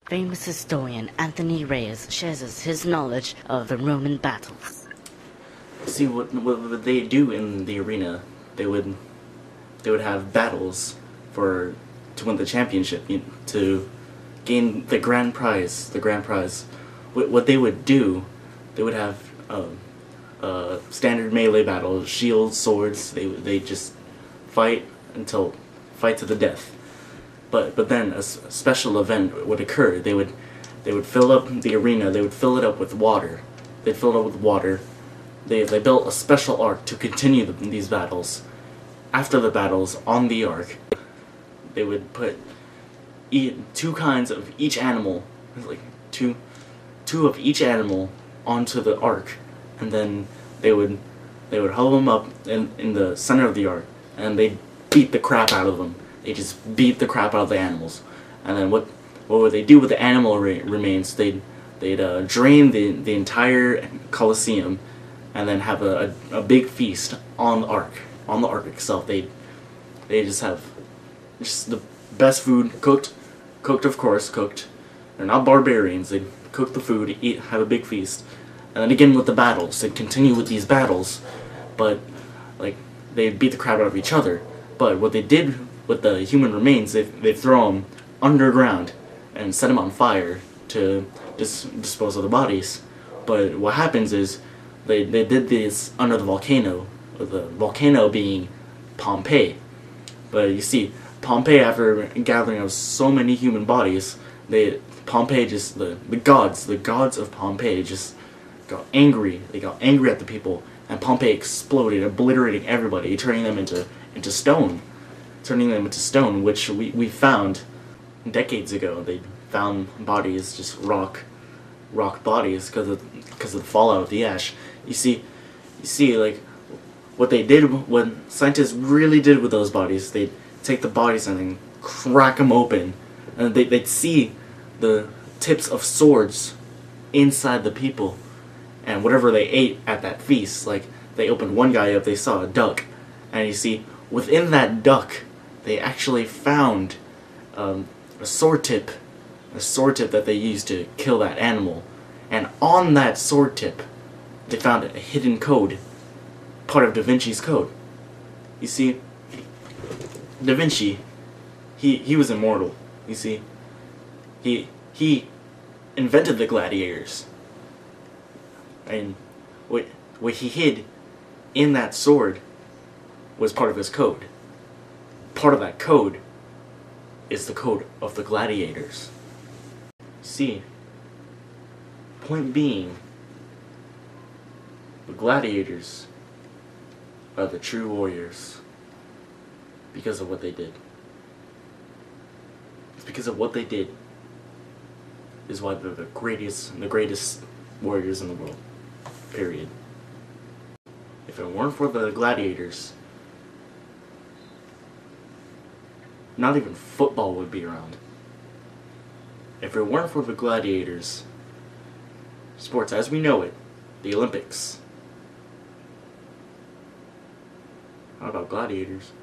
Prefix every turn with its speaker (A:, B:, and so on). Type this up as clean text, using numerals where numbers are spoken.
A: Famous historian Anthony Reyes shares us his knowledge of the Roman battles.
B: See, what they do in the arena, they would have battles to win the championship, to gain the grand prize. What they would do, they would have standard melee battles, shields, swords. They just fight to the death. But then a special event would occur. They would fill up the arena. They would fill it up with water. They'd fill it up with water. They built a special ark to continue these battles. After the battles, on the ark, they would put two kinds of each animal, like two of each animal, onto the ark, and then they would huddle them up in the center of the ark, and they'd beat the crap out of them. They just beat the crap out of the animals, and then what would they do with the animal remains? They'd drain the entire Colosseum, and then have a big feast on the ark. On the ark itself, they just have the best food, cooked, of course, cooked. They're not barbarians. They cook the food, eat, have a big feast, and then again with the battles. They continue with these battles, but like they beat the crap out of each other. But what they did with the human remains, they throw them underground and set them on fire to dispose of the bodies. But what happens is they did this under the volcano being Pompeii. But you see, Pompeii, after gathering of so many human bodies, the gods of Pompeii just got angry. They got angry at the people, and Pompeii exploded, obliterating everybody, turning them into stone. Which we found decades ago. They found bodies, just rock bodies, because of the fallout of the ash. You see, like what scientists really did with those bodies. They'd take the bodies and then crack them open, and they'd see the tips of swords inside the people, and whatever they ate at that feast. Like, they opened one guy up, they saw a duck, and you see, within that duck, they actually found a sword tip that they used to kill that animal, and on that sword tip, they found a hidden code, part of Da Vinci's code. You see, Da Vinci, he was immortal. You see, he invented the gladiators, and what he hid in that sword was part of his code. Part of that code is the code of the gladiators. See, point being, the gladiators are the true warriors because of what they did. It's because of what they did is why they're the greatest warriors in the world. Period. If it weren't for the gladiators, not even football would be around. If it weren't for the gladiators, sports as we know it, the Olympics. How about gladiators?